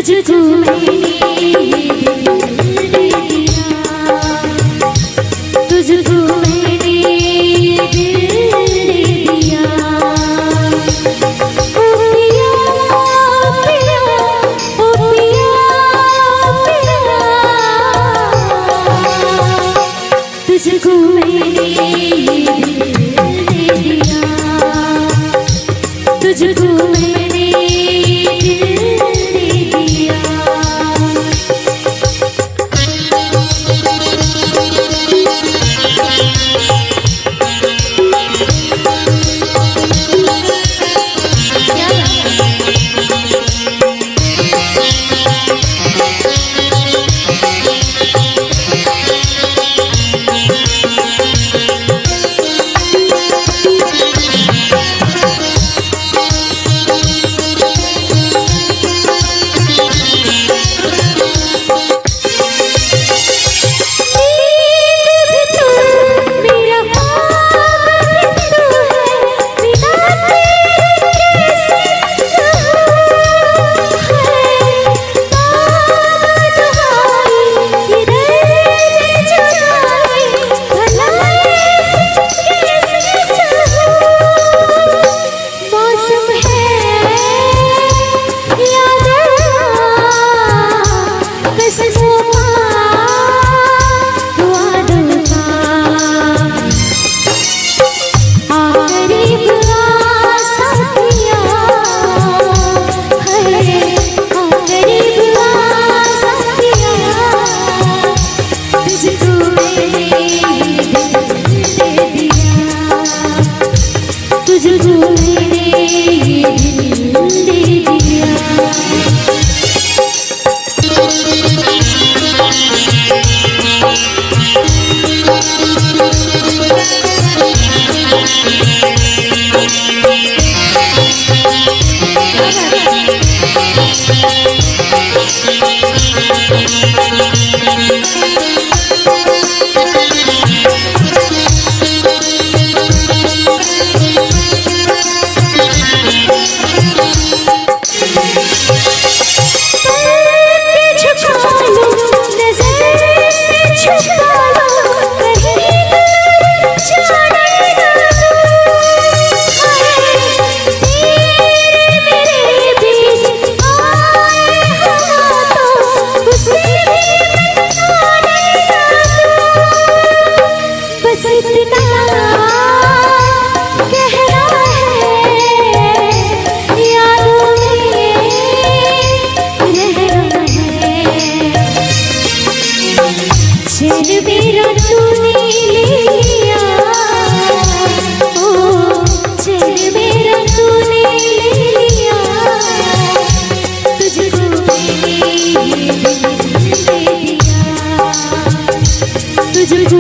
तुझको मैंने दिल दे दिया, तुझको मैंने दिल दे दिया। ओ पिया पिया, ओ पिया पिया, तुझको मैंने दिल दे दिया, तुझको मैंने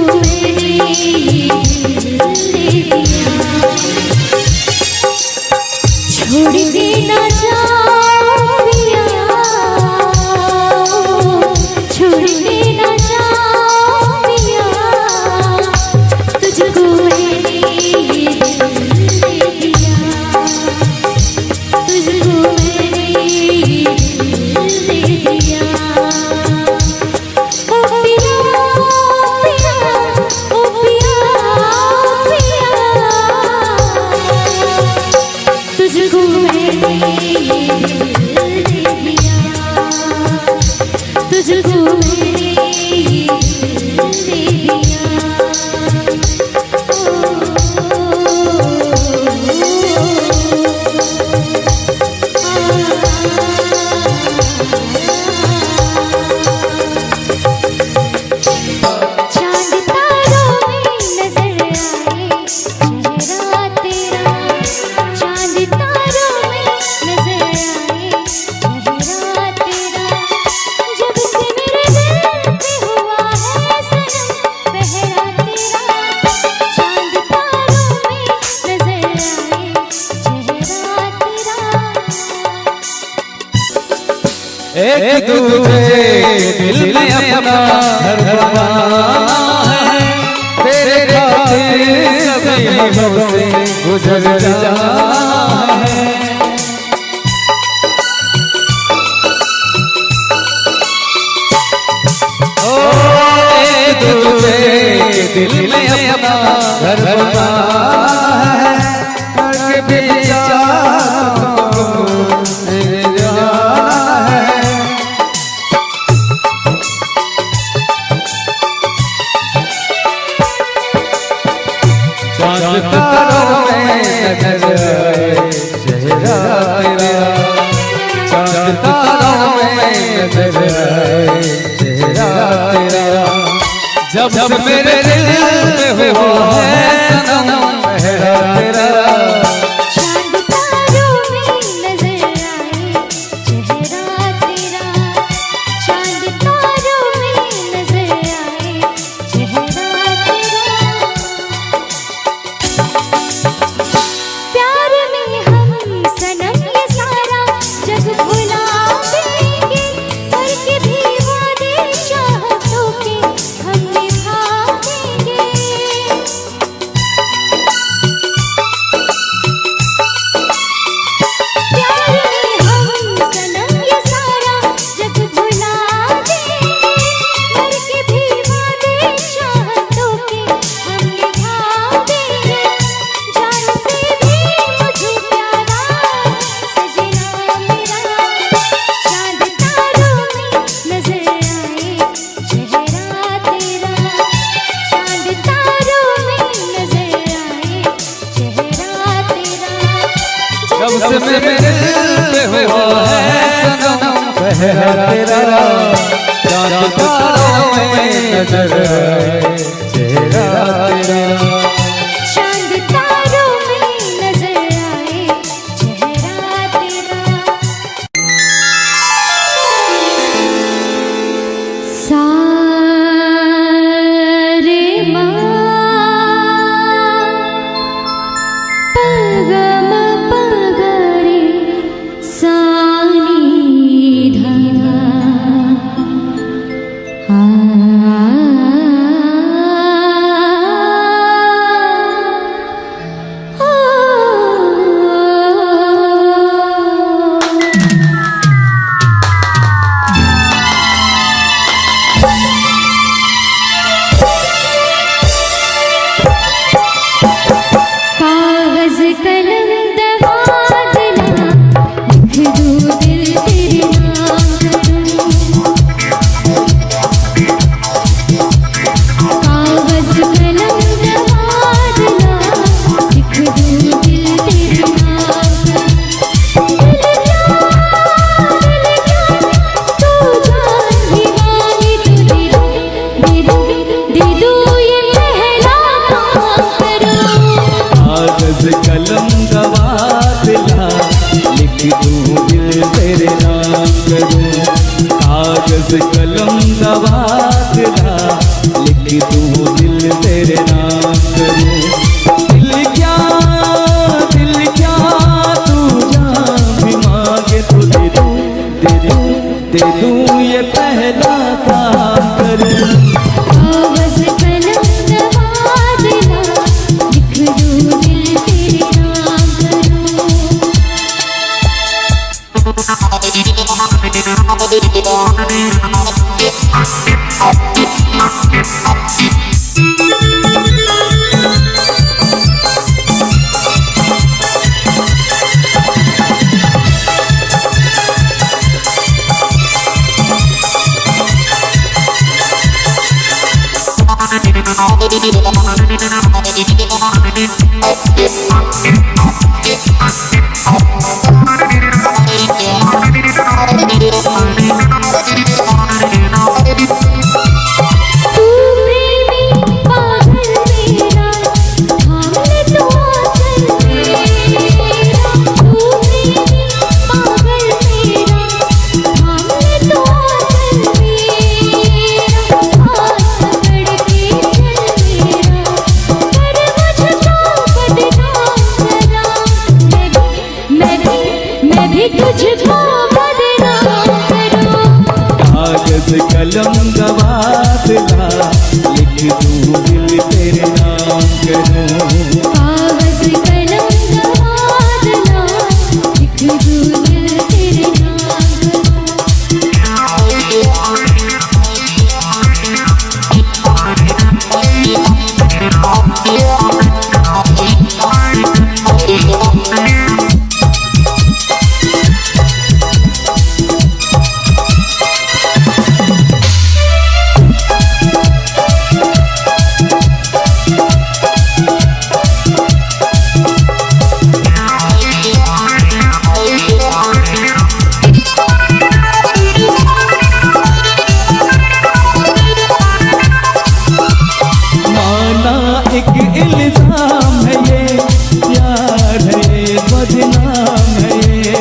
मैंने ये दिल दे दिया। छोड़ के ना जाओ पिया, छोड़ के ना जाओ पिया, तुझको मैंने ये दिल दे दिया, तुझको मैंने ये दिल दे दिया। ओ पिया पिया, ओ पिया पिया, तुझको मैंने ये दिल दे दिया, तुझको मैंने ये दिल दे दिया। चांद तारों में नजर आए चेहरा तेरा, चांद तारों में नजर आए चेहरा तेरा। जब से मेरे दिल पे हुआ है सनम पहरा तेरा, चांद तारों में नजर आए चेहरा तेरा। एक दूजे दिल में अपना घर बनाना है, तेरे खातिर सभी हमसे गुजर जाना है। ओ एक दूजे दिल में अपना घर बनाना है, करके भी जाना है। चांद तारों में नजर आए चेहरा तेरा, चांद तारों में नजर आए चेहरा तेरा। जब मेरे दिल में हुआ है सनम पहरा तेरा, चांद तारों में नजर आए चेहरा तेरा, चांद तारों में नजर आए चेहरा तेरा। प्यार में हम सनम ये सारा जग भुला देंगे, करके भी वादे चाहतों के हम निभा देंगे। प्यार में हम सनम ये सारा जग भुला देंगे, करके भी वादे चाहतों के हम निभा देंगे। जान से भी मुझे प्यारा सजना मेरा, चांद तारों में नजर आए चेहरा तेरा, चांद तारों में नजर आए चेहरा तेरा। जब से मेरे दिल में हुआ है सनम पहरा तेरा, चांद तारों में नजर आए चेहरा तेरा। चांद तारों में नजर आए चेहरा तेरा। सारे माँ पगम पगरे सानी धा, आ दिल तेरे नाम करूं। दिल क्या तू जहाँ भी मांगे तो दे दूं, दे दूं ये पहला काम करूं। कागज कलम दबा देना, लिख दूं दिल तेरे नाम करूं। तुझको बदनाम करूं। कागज कलम दबा देना, लिख दूं दिल तेरे नाम करूं। कागज कलम दबा देना, लिख दूं दिल तेरे नाम करूं। एक इल्जाम है ये, प्यार है ये, बदनाम है ये।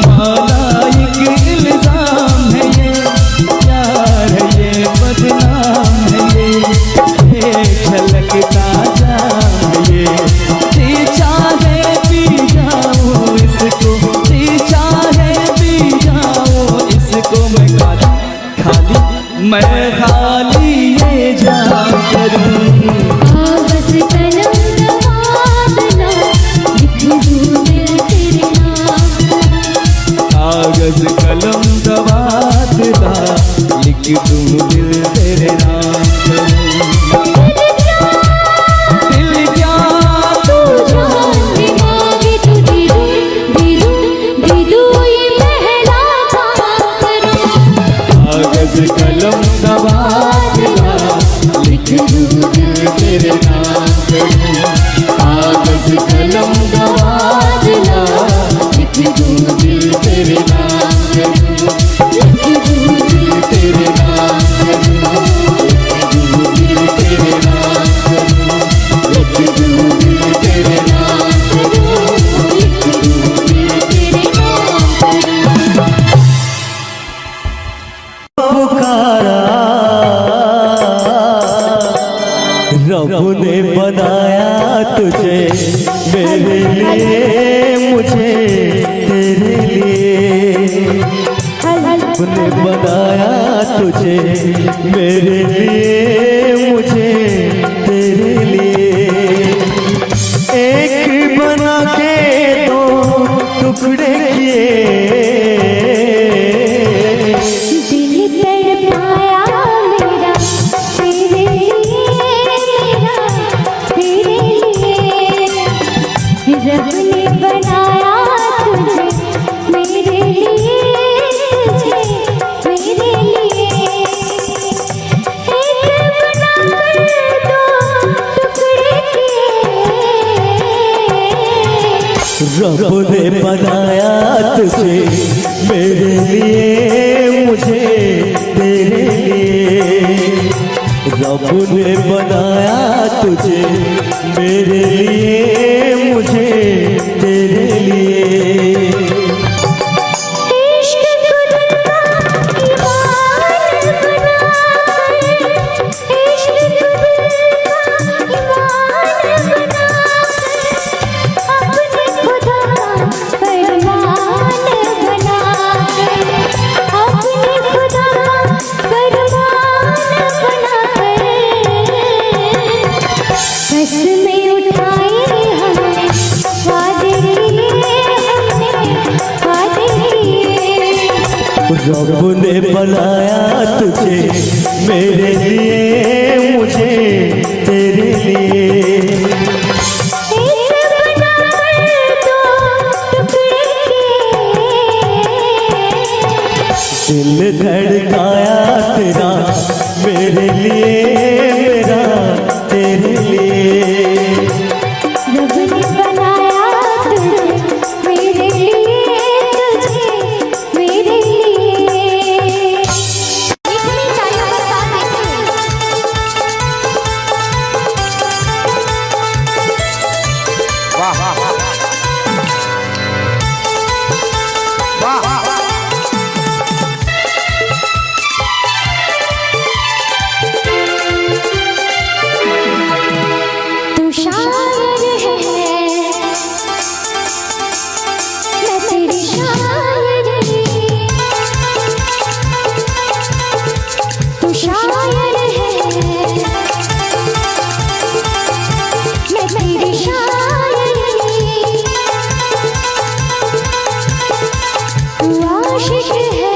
माना एक इल्जाम है ये, प्यार है ये, बदनाम है ये। एक झलकता जाम है ये, जी चाहे पी जाऊं इसको, जी चाहे पी जाऊं इसको। मैं खाली मैं खाली ये जान करूं। कागज कलम दबा देना, लिख दूं दिल तेरे नाम करूं। कागज कलम दबा देना, लिख दूं दिल तेरे नाम करूं। दिल क्या तू जहाँ भी मांगे तो दे दूं, दे दूं ये पहला काम करूं। कागज कलम दबा देना, लिख दूं दिल तेरे नाम करूं। कागज कलम दबा देना, लिख दूं दिल तेरे नाम करूं। लिख दूं दिल तेरे नाम करूं। लिख दूं दिल तेरे नाम करूं। लिख दूं दिल तेरे नाम करूं। लिख दूं दिल तेरे नाम करूं। पुकारा रब ने बनाया तुझे मेरे लिए, मुझे तेरे लिए। रब ने बनाया तुझे मेरे लिए, मुझे तेरे लिए। एक बना के दो टुकड़े किए, दिल तड़पाया मेरा तेरे लिए, मेरा तेरे लिए। रब ने बनाया तुझे मेरे लिए, तुझे मेरे लिए। एक बना कर दो टुकड़े किए। रब ने बनाया तुझे मेरे लिए, मुझे तेरे लिए। रब ने बनाया तुझे मेरे लिए, मुझे तेरे लिए। रब ने बनाया तुझे मेरे लिए, मुझे तेरे लिए। दिल धड़काया तेरा मेरे लिए, मेरा तेरे लिए। रब ने बनाया तुझे मेरे लिए, तुझे मेरे लिए। इतनी तारीफ साथ वाह वाह वाह वाह। तू शायर है, मैं तेरी शायरी। तू शायर है, मैं तेरी शायरी। तू आशिक है,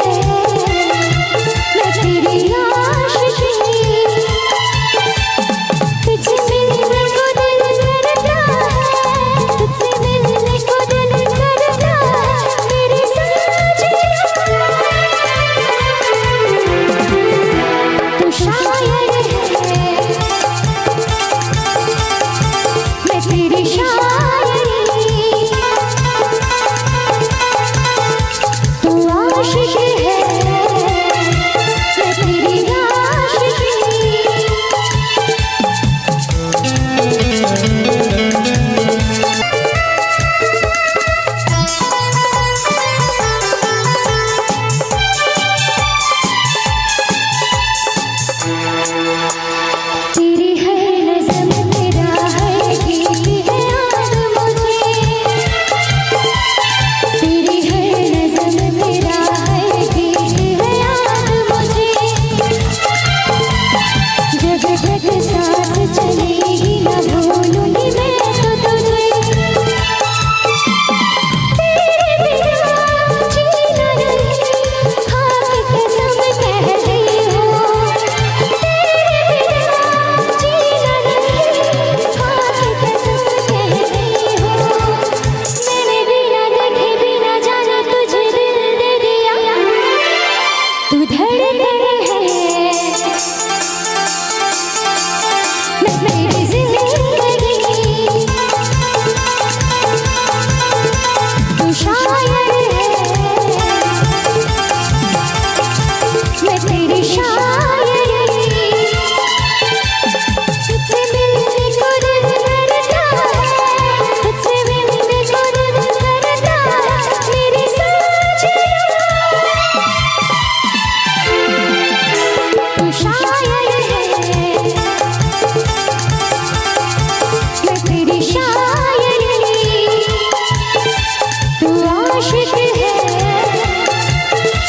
मैं तेरी आशिकी। तुझसे मिलने को दिल करता है, तुझसे मिलने को दिल करता है मेरे साजना। तू शायर है, मैं तेरी शायरी। तू आशिक है, मैं तेरी आशिकी। तेरी हर नज़म तेरा हर गीत है याद मुझे। तेरी हर नज़म तेरा हर गीत है याद मुझे। जब तक सांस चलेगी न भूलूंगी मैं तो तुझे। तेरे बिना जीना नहीं, खाक कसम कह रही हूँ। तेरे बिना जीना नहीं, खाक कसम कह रही हूँ। मैंने बिना देखे बिना जाने तुझे दिल दे दिया। तू धड़कन है, मैं तेरी जिंदगी। तू शायर है, मैं तेरी शायरी। तुझसे मिलने को दिल करता है, तुझसे मिलने को दिल करता है मेरे साजना। तू शायर है, मैं तेरी शायरी। तू आशिक है,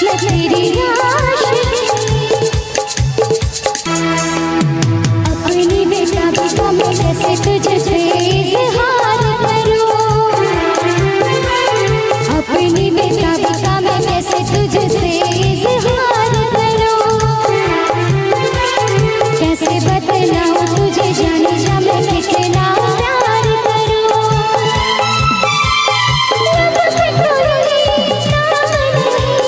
मैं तेरी आशिकी। अपनी बेताबी में कैसे तुझसे इज़हार करूं। अपनी बेताबी में कैसे तुझसे इज़हार करूं। कैसे बतलाऊं तुझे जाने जा मैं कितना प्यार करूं। लब पे कोई नाम नहीं,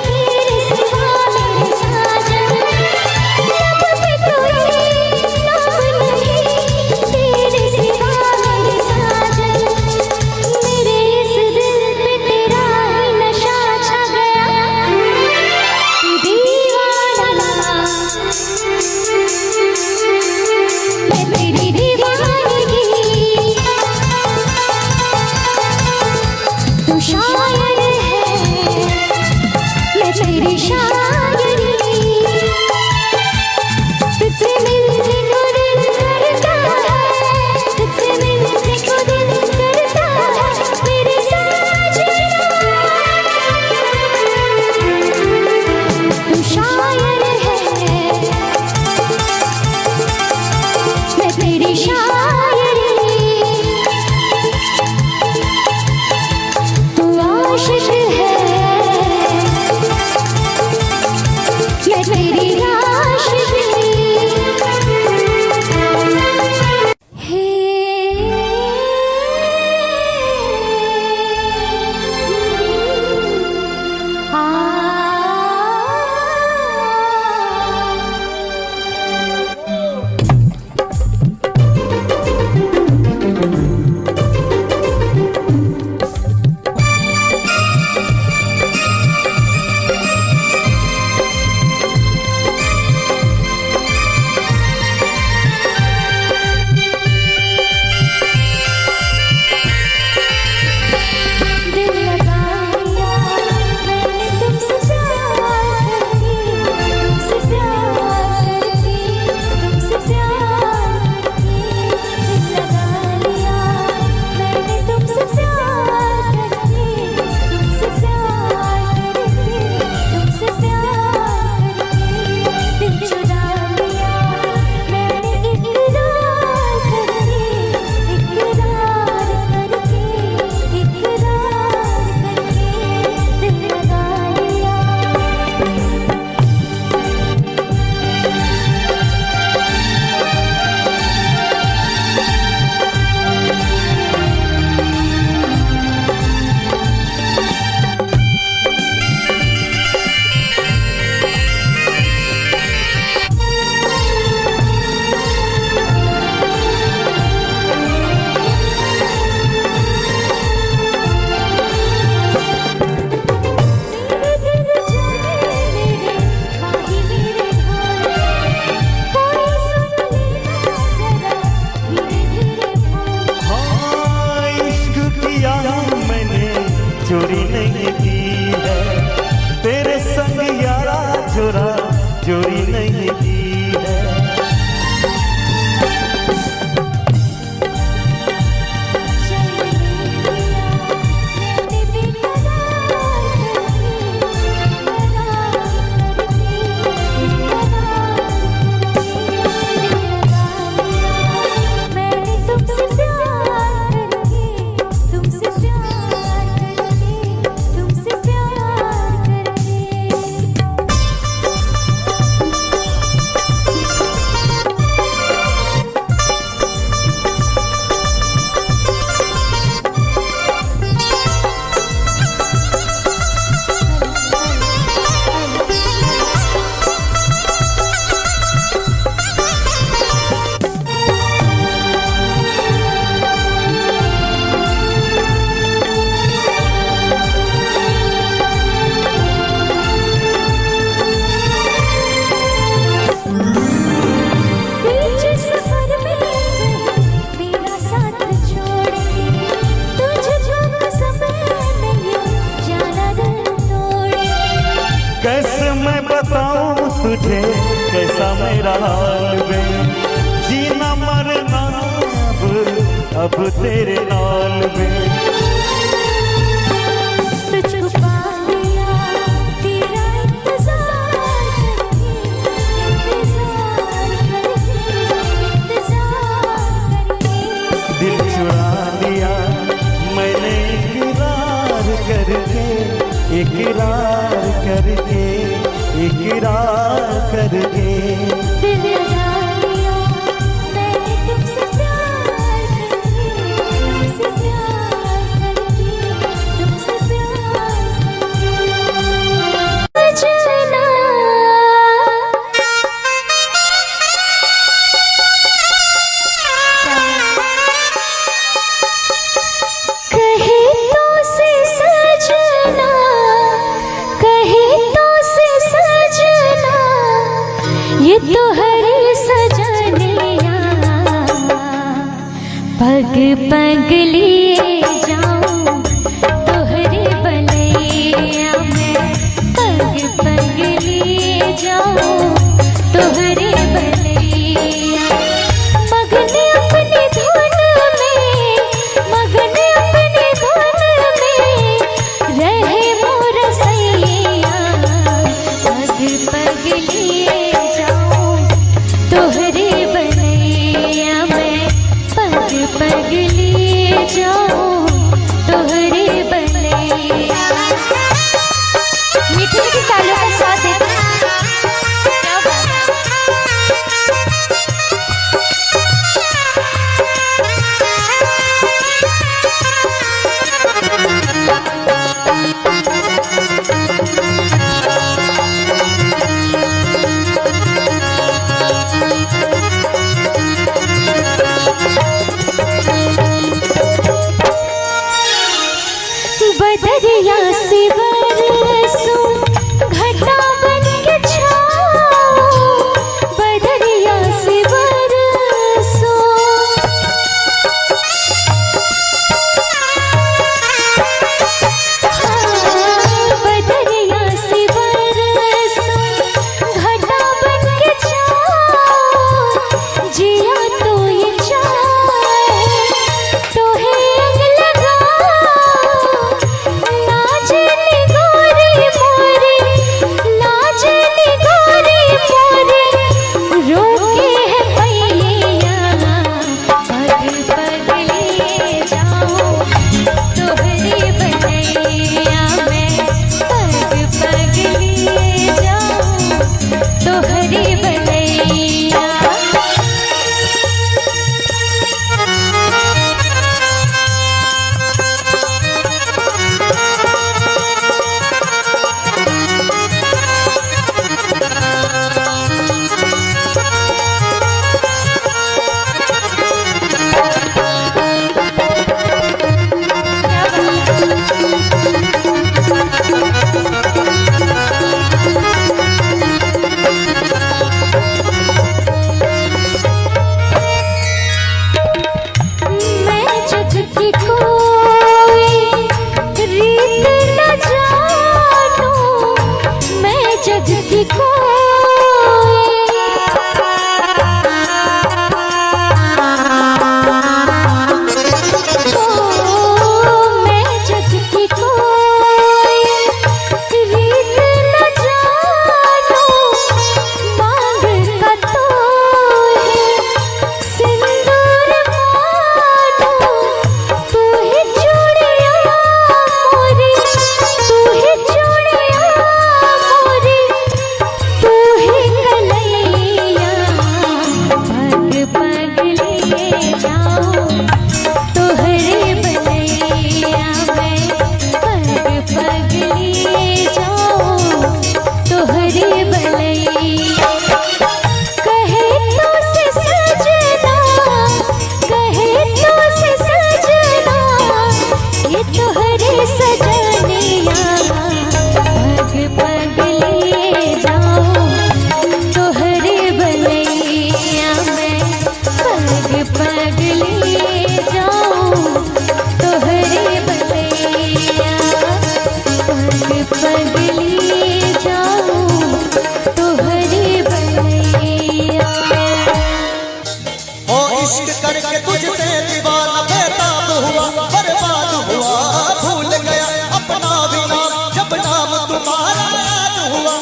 तेरे सिवा मेरे साजन। लब पे कोई नाम नहीं, तेरे सिवा मेरे साजन। मेरे इस दिल पे तेरा ही नशा छा गया। तू दीवाना, मैं तेरी दीवानगी। तू शायर है, मैं तेरी शायरी। तुझसे मिलने को दिल करता है, तुझसे मिलने को दिल करता है मेरे साजना। तू शायर है, मैं तेरी शायरी। तू आशिक है, जोरा जोड़ी नहीं की है। कैसे मैं बताऊं तुझे कैसा मेरा हाल वे, जीना मरना अब तेरे नाल में। तुझको पा लिया तेरा इंतजार करके दिल चुरा लिया मैंने इकरार करके, इकरार करके, इकरार करके। दिल लगा लिया मैंने तुमसे प्यार करके, तुमसे प्यार सजना कहे तो से सजना, कहे तो से सजना, ये तो हरे सजनिया पग पग लिए जाऊं तोहरे बलैया में, पग पग लिए जाऊं तोहरे बलैया। मगन अपनी धुन में, मगन अपनी धुन में रहे मोर सैया, पग पग लिए जाऊं तोहरे बलैया में, पग पग लिए जाऊं तोहरे बलैया। मीठी मीठी तालियों का साथ देते हैं। क्या बात है। जग की कोई मैं जग की कोई रीत न जानू मांग का तो है सिंदूर मानो तू ही चूड़ियां मोरी तू ही चूड़ियां मोरी तू ही कलैया पग पग ले जाओ तोहरे बनैया मैं पग पग ले जाओ तोहरे बनैया कहे तो से सजना कहे तो से सजना ये तोहरे सजनिया पग पग ले जाओ तोहरे बनैया मैं पग पग ले जाओ तोहरे बनैया पग पग ले जाओ तोहरे बनैया ओ इश्क करके तुझसे दीवाना बेताब हुआ बर्बाद हुआ भूल गया अपना भी नाम जब नाम तुम्हारा याद हुआ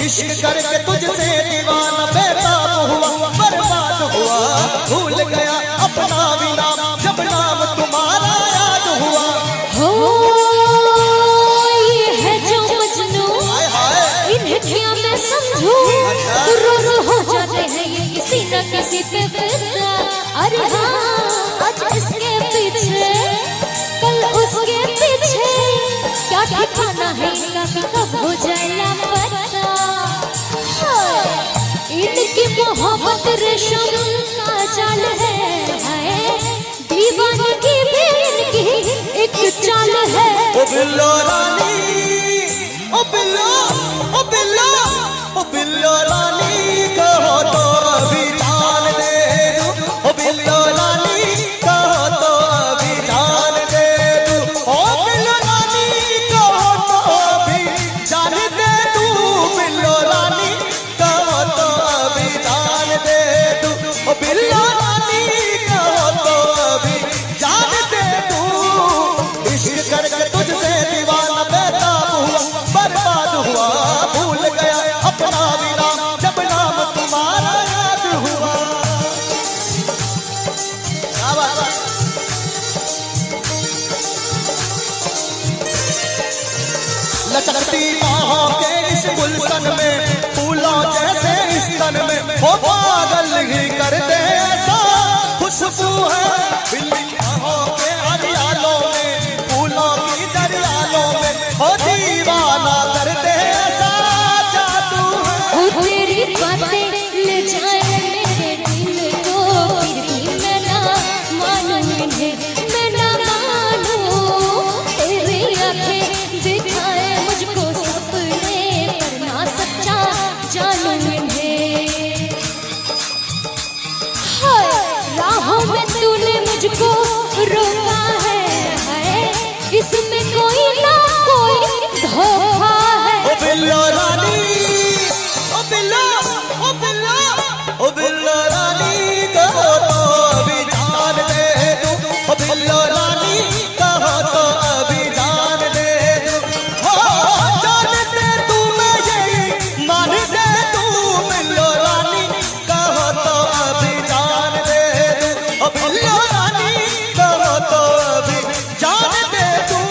इश्क करके तुझसे दीवाना बेताब हुआ बर्बाद हुआ भूल गया अपना भी नाम जब नाम तुम्हारा याद हुआ हो ये है जो मजनू हाय हाय इन्हें क्या मैं समझूं रोज हो जाते हैं ये किसी न किसी पे फिदा अरे हाँ आज इसके पीछे कल उसके पीछे क्या ठिकाना है इनका कि कब हो जाए लापता हाँ, इनकी मोहब्बत रेशम का जाल है हाय दीवानगी भी इनकी एक चाल है ओ बिल्लो रानी ओ बिल्लो ओ बिल्लो ओ बिल्लो रानी कहो तो अभी जान दे दूं ओ बिल्लो रानी कहो तो अभी जान दे दूं ओ बिल्लो रानी कहो तो अभी जान दे दूं बिल्लो रानी कहो तो अभी जान दे दूं ओ बिल्लो रानी कहो तो अभी जान दे दूं इश्क करके तुझसे दीवाना बेताब हुआ बर्बाद हुआ भूल गया अपना भी नाम जब नाम तुम्हारा याद हुआ क्या बात है? लचकती बाहों के इस गुलशन में फूलों जैसे इस तन में हो पागल ही कर दे ऐसा खुशबू है बिल्ली बाहों के हरियालों में फूलों की दरियालों में हो दीवाना कर दे ऐसा जादू है ओ तेरी बातें ले जाए मेरे दिल को फिर भी मैं ना मानूं इन्हें मैं ना मानूं तेरी आंखें दिखाए मुझको सपने पर ना सच्चा जानूं इन्हें हाय राहों में तूने मुझको रोका है हाय इसमें कोई ना कोई धोखा है ओ बिल्लो रानी ओ बिल्लो ओ बिल्लो ओ बिल्लो रानी कहो तो अभी जान दे दूं ओ बिल्लो रानी कहो तो अभी जान दे दूं हो जान दे तू मैं यही मान दे तू बिल्लो रानी कहो तो अभी जान दे दूं ओ बिल्लो रानी कहो तो अभी जान दे दूं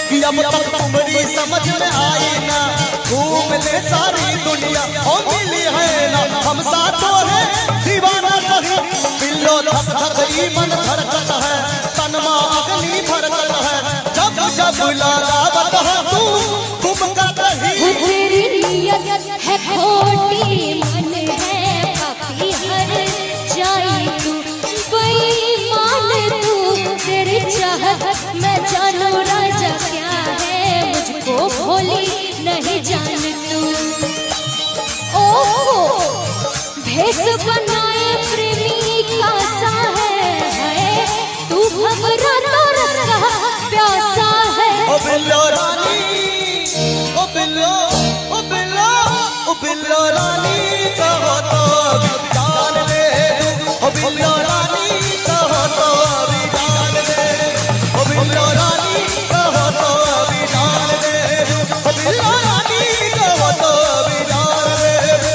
कि अब तक तुम्हारी समझ में आई ना घूम ले सारी दुनिया ओ मिली है ना हम साथों है दीवाना कहीं बिल्लो धक धक ई मन धड़कत है तनमा अग्नि भड़कत है जब जब लगावत है तू कुमकत ही वो तेरी नियत है खोटी मन है पापी हर जाए तू बेईमान तू तेरी चाहत मैं जानू राजा क्या है भेष बनाए प्रेमी का सा है तू भंवरा तो रस का प्यासा है। ओ बिल्लो रानी ओ बिल्लो ओ बिल्लो ओ बिल्लो रानी कहो तो अभी जान दे दूं। ओ बिल्लो रानी कहो तो अभी जान दे ओ बिल्लो रानी कहो तो अभी जान दे दूं। ओ बिल्लो रानी कहो तो अभी जान दे दूं।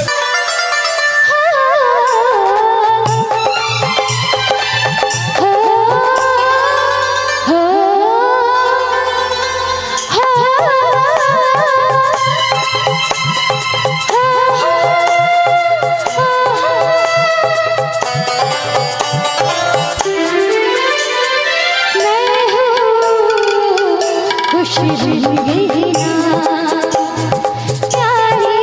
खुश रहेंगे ना प्यारे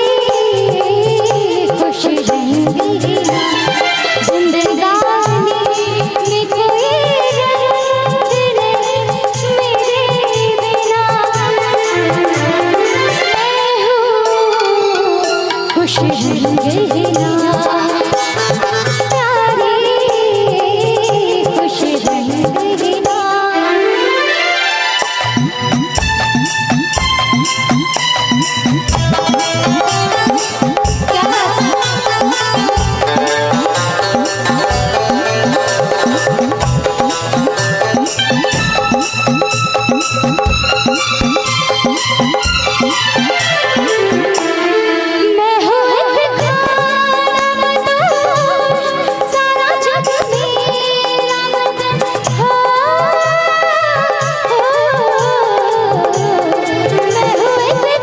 खुश रहेंगे ना जिंदगानी में कोई रंग नहीं मेरे बिना मैं हूँ खुश रहेंगे ना प्यारे खुश रहेंगे ना। मैं हूँ एक खाना तो सारा जग मेरा वतन हो। मैं हूँ एक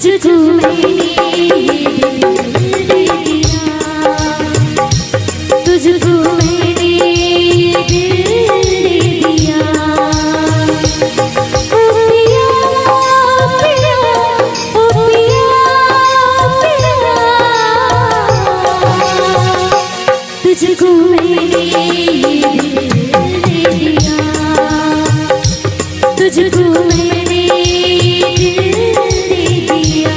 तुझको मैंने दिल दे दिया, तुझको मैंने दिल दे दिया। ओ पिया पिया, ओ पिया पिया, तुझको मैंने दिल दे दिया, तुझको मैंने दिल दे दिया।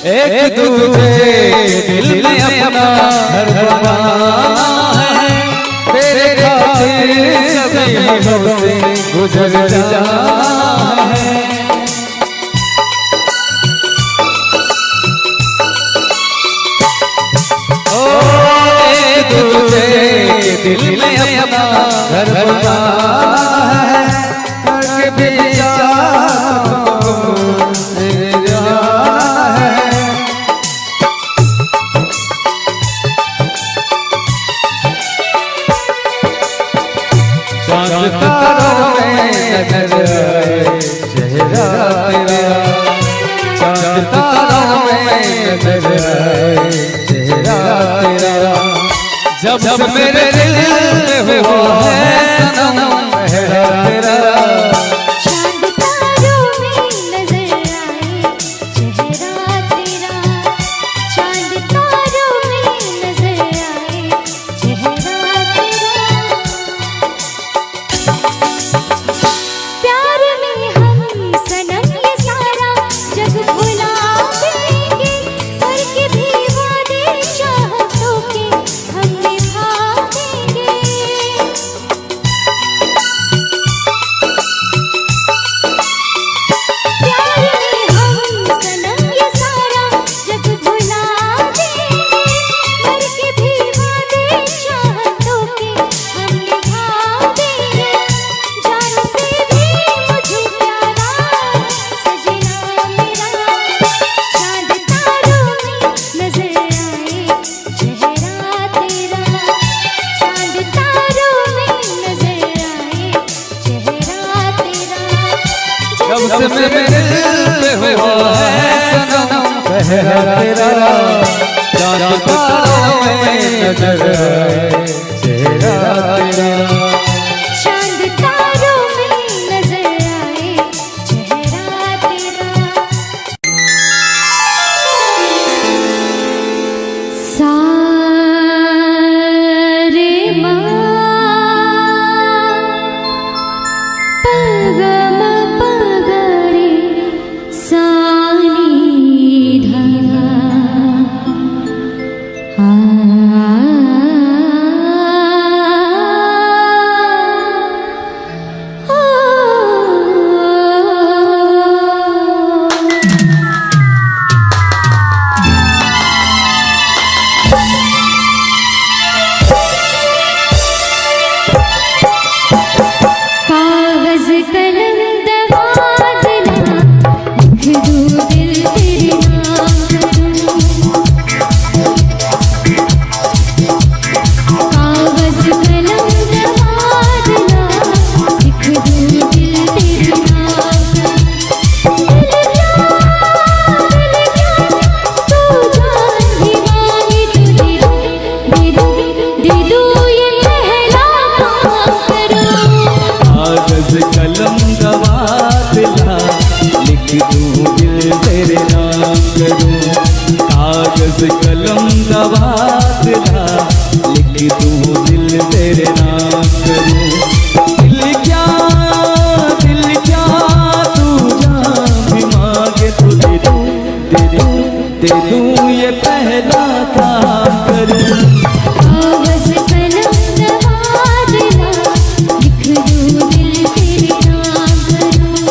एक दूजे दिल में अपना घर बनाना है, तेरे खातिर सभी से गुजर जाना है। तारों में नजर आए चेहरा तेरा, चांद तारों में नजर आए चेहरा तेरा। जब मेरे दिल में हुआ है सनम पहरा तेरा, चांद तारों में नजर आए चेहरा तेरा, चांद तारों में नजर आए चेहरा तेरा। प्यार में हम सनम ये सारा जग भुला देंगे, करके भी वादे चाहतों के हम निभा देंगे। प्यार में हम सनम ये सारा जग भुला देंगे, करके भी वादे चाहतों के हम निभा देंगे। जान से भी मुझे प्यारा सजना मेरा, चांद तारों में नजर आए चेहरा तेरा, चांद तारों में नजर आए चेहरा तेरा। जब से मेरे दिल में हुआ है सनम पहरा तेरा, चांद तारों में नजर आए चेहरा तेरा। चांद तारों में नजर आए चेहरा तेरा। सारे पगम पगरे सानी धारा, कागज कलम दवा देना, लिख दूं दिल तेरे नाम करूं। कागज कलम दवा देना, लिख दूं दिल तेरे नाम करूं। दिल क्या तू जान भी मांगे तो दे दूं ये पहला काम करूं। कागज कलम दवा दिला, लिख दूं दिल तेरे नाम करूं। कागज कलम दवा दिला, लिख दूं दिल तेरे नाम करूं। दिल क्या तू जान भी मांगे तो दे दूं ये पहला काम करूं। कागज कलम दवा देना, लिख दूं दिल तेरे नाम करूं।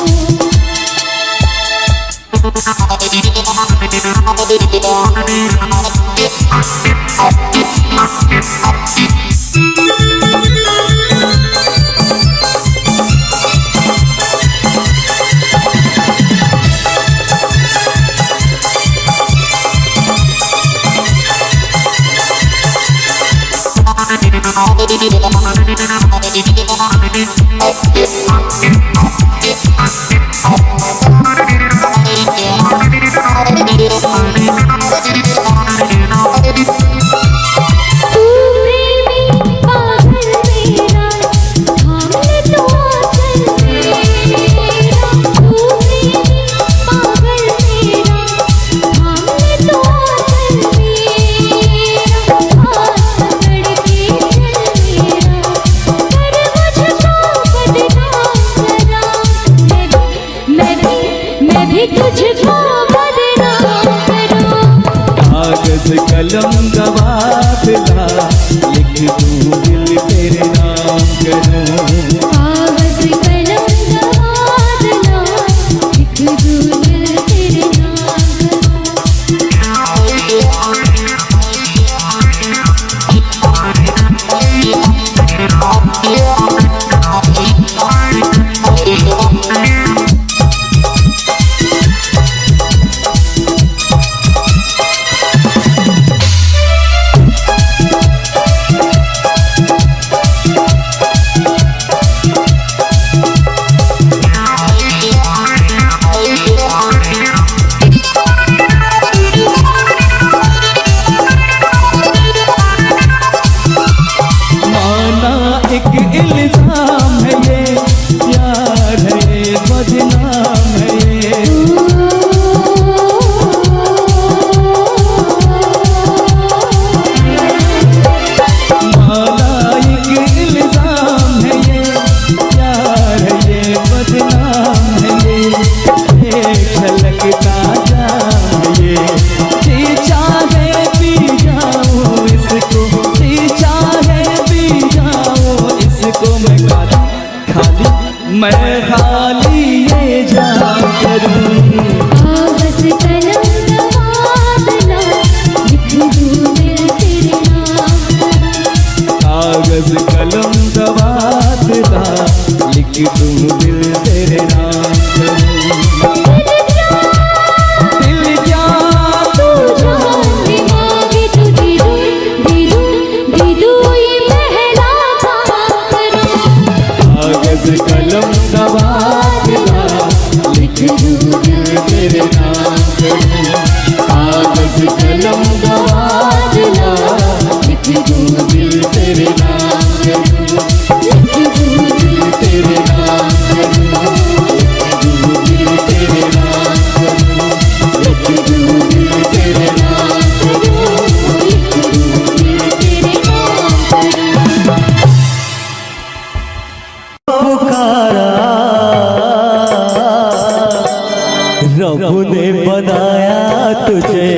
तू प्रेमी पागल मेरा, थाम ले तो आंचल मेरा। तू प्रेमी पागल मेरा, थाम ले तो आंचल मेरा। हाथ पकड़ के चल मेरा, कर मुझको बदनाम करा। मैं भी तुझको बदनाम करूं। कागज कलम दवा दिला, लिख दूं दिल तेरे नाम करूं। कागज कलम दवा देना, लिख दूं दिल तेरे नाम करूं। मैं खाली ये जान करूं। कागज कलम तबादला लिख दूं दिल तेरे नाम। कागज कलम तबादला लिख दूं दिल तेरे नाम करूं। दिल क्या तू जान दिमागी तू दीदू ये पहला काम करूं। कागज कलम तबादला लिख दूं दिल तेरे नाम करूं। कागज कलम तबादला लिख दूं दिल तेरे नाम करूं। लिख दूं दिल तेरे नाम करूं। लिख दूं दिल तेरे नाम करूं। लिख दूं दिल तेरे नाम करूं। लिख दूं दिल तेरे नाम करूं। पुकारा रब ने बनाया तुझे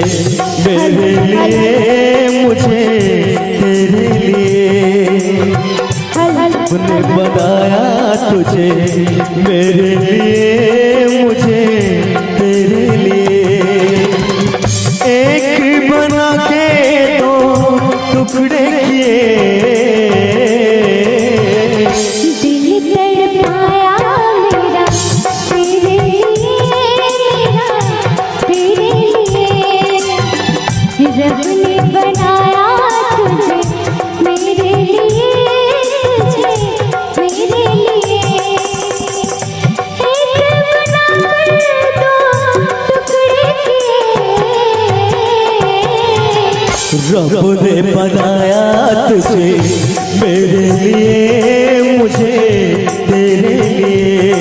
मेरे लिए, मुझे तेरे लिए। रब ने बनाया तुझे मेरे लिए, मुझे तेरे लिए। एक बना के दो टुकड़े किए, दिल तड़पाया मेरा तेरे लिए, तेरे लिए। रब ने बनाया तुझे मेरे लिए, तुझे मेरे लिए। एक बना कर दो टुकड़े किए। रब ने बनाया तुझे मेरे लिए, मुझे तेरे लिए।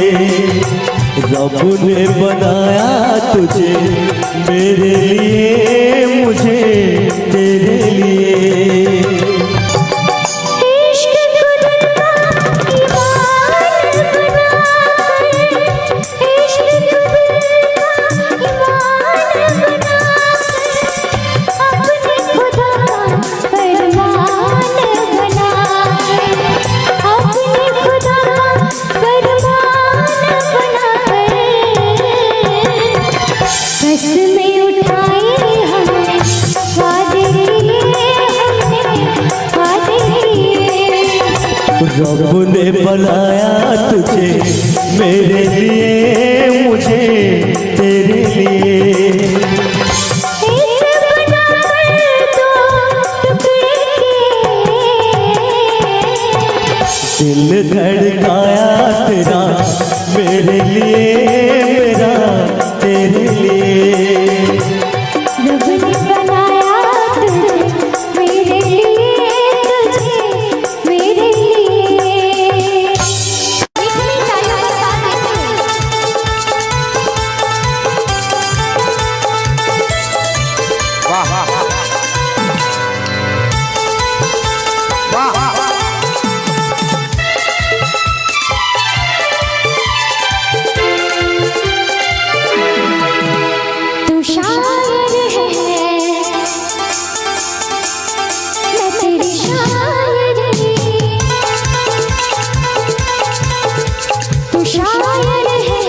रब ने बनाया तुझे मेरे लिए, मुझे तेरे लिए। इश्क कुदरता ईमान बनाकर, इश्क कुदरता ईमान बनाकर, अपने खुदा का फरमान बनाकर, अपने खुदा का फरमान बनाकर। कसमें उठाई हमने वादे किए, हमने वादे किए। रब ने बनाया तुझे मेरे लिए, मुझे तेरे लिए। एक बना कर दो टुकड़े किए। दिल धड़काया तेरा मेरे लिए, मेरा तेरे लिए। रब ने बनाया तुझे मेरे लिए, तुझे मेरे लिए। इतनी तालियों के साथ वाह वाह वाह वाह वाह। तू शायर है, मैं तेरी शायरी। तू शायर है,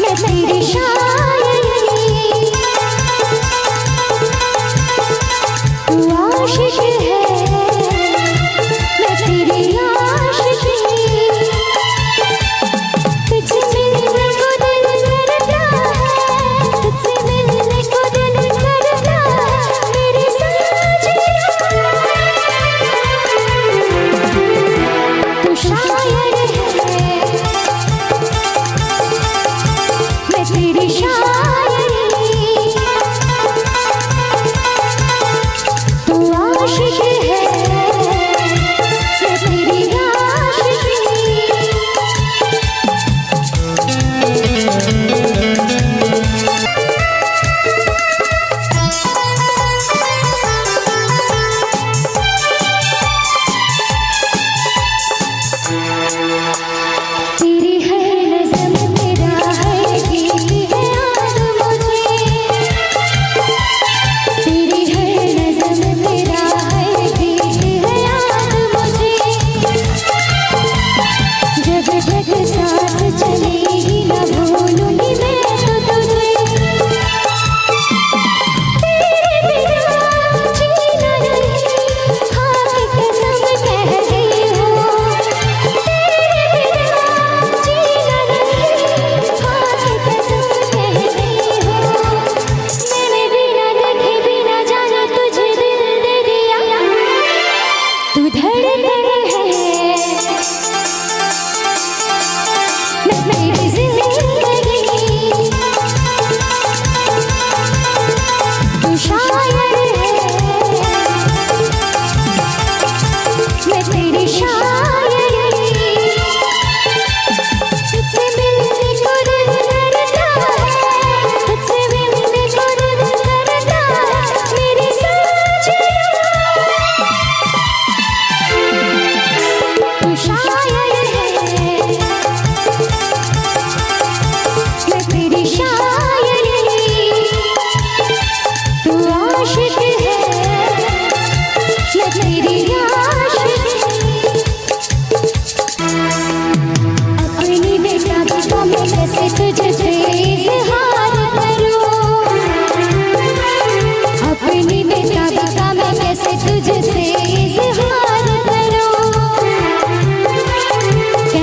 मैं तेरी शायरी। तू आशिक है, मैं तेरी आशिकी। तुझसे मिलने को दिल करता है, तुझसे मिलने को दिल करता है, मेरे साजना। तू शायर है, मैं तेरी शायरी। तू आशिक है, मैं तेरी आशिकी।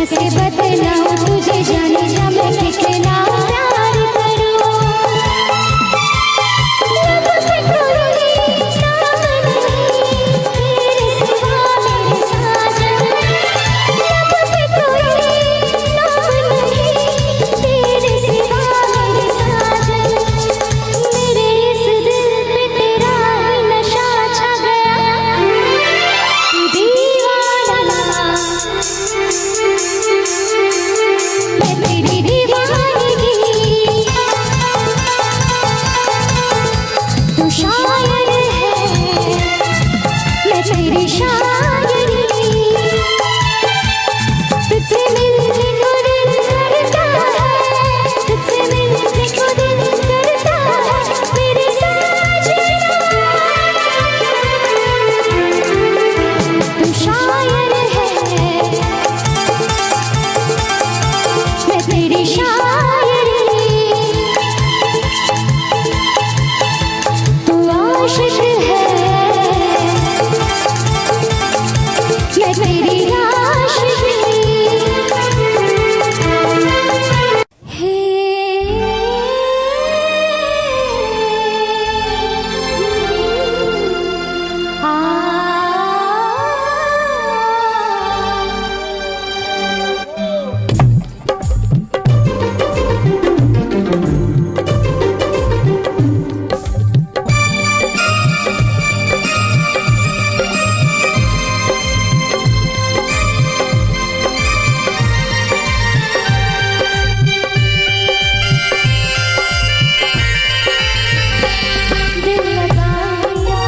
कैसे बतलाऊं तुझे जाने जा मैं कितना प्यार करूं लब पे कोई नाम नहीं तेरे सिवा मेरे साजन लब पे कोई नाम नहीं तेरे सिवा मेरे साजन मेरे इस दिल पे तेरा ही नशा छा गया दीवाना मैं तेरी दीवानगी तू शायर है मैं तेरी शायरी तुझसे मिलने को दिल करता है तुझसे मिलने को दिल करता है मेरे साजना तू शायर है मैं तेरी शायरी तू आशिक है मैं तेरी आशिकी हे दिल लगा लिया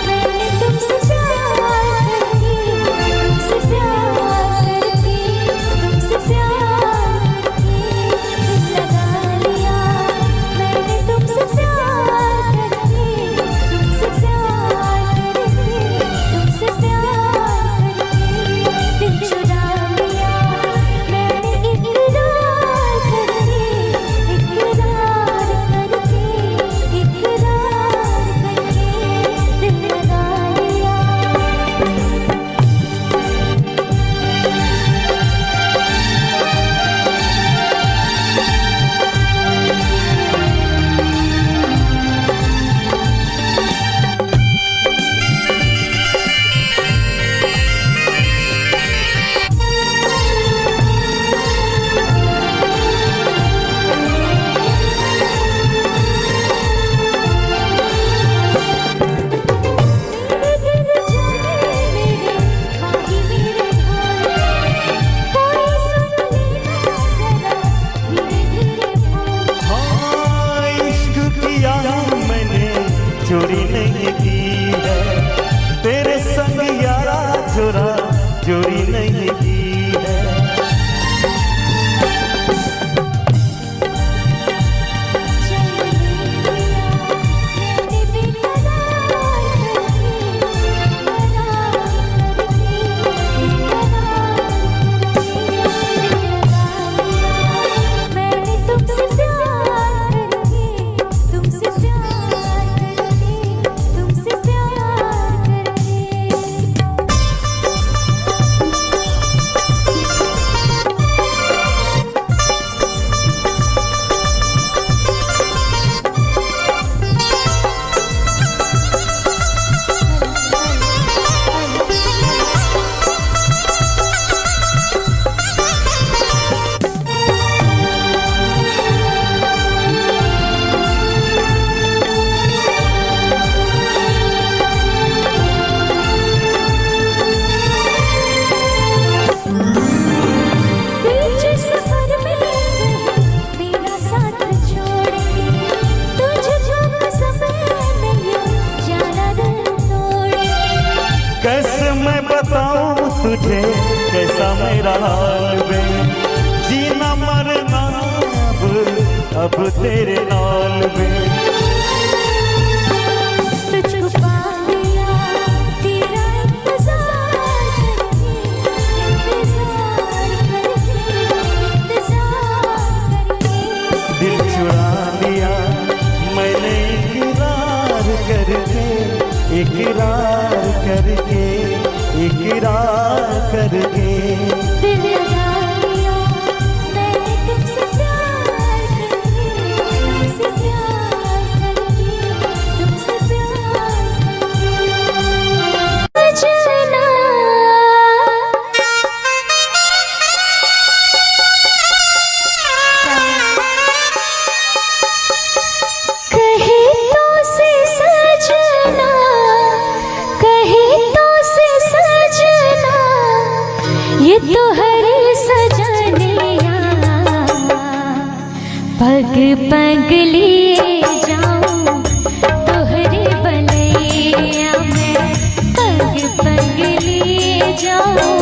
मैंने तुमसे प्यार करके तुमसे प्यार करके तुमसे प्यार करके दिल लगा लिया मैंने तुमसे प्यार करके तुमसे प्यार करके तुमसे प्यार करके दिल चुरा लिया मैंने इकरार करके इकरार करके दिल लगा लिया हाँ, इश्क किया मैंने चोरी नहीं की है तेरे संग यारा चोरा चोरी नहीं की है मैंने तुमसे प्यार करके तुमसे प्यार करके तुमसे प्यार बीच सफर में मेरा साथ छोड़े तुझे जो समय नहीं जाना दिल तोड़े कैसे मैं बताऊं तुझे कैसा मेरा हाल वे जीना मरना अब तेरे नाल वे तुझको पा लिया तेरा इंतजार करके दिल चुरा लिया मैंने इकरार करके इकरार करके दिल लगा तोहरे सजनिया पग पग लिए जाऊं तोहरे बलैया में पग पग लिए जाऊं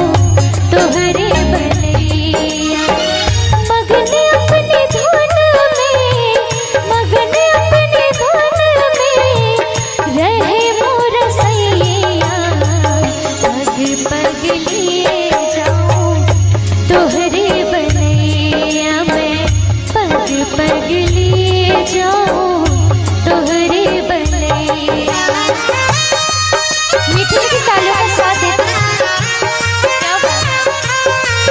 तोहरे बलैया मगन अपनी धुन में मगन अपनी धुन में रहे मोर सैया पग पग लिए जाऊं तोहरे बलैया में पग पग लिए जाऊं तोहरे बलैया। मीठी मीठी तालियों का साथ देते क्या बात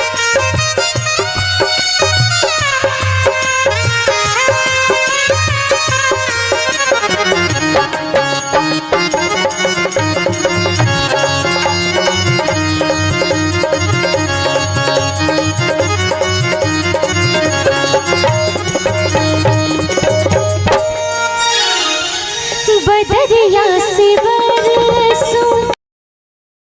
बदरिया से बर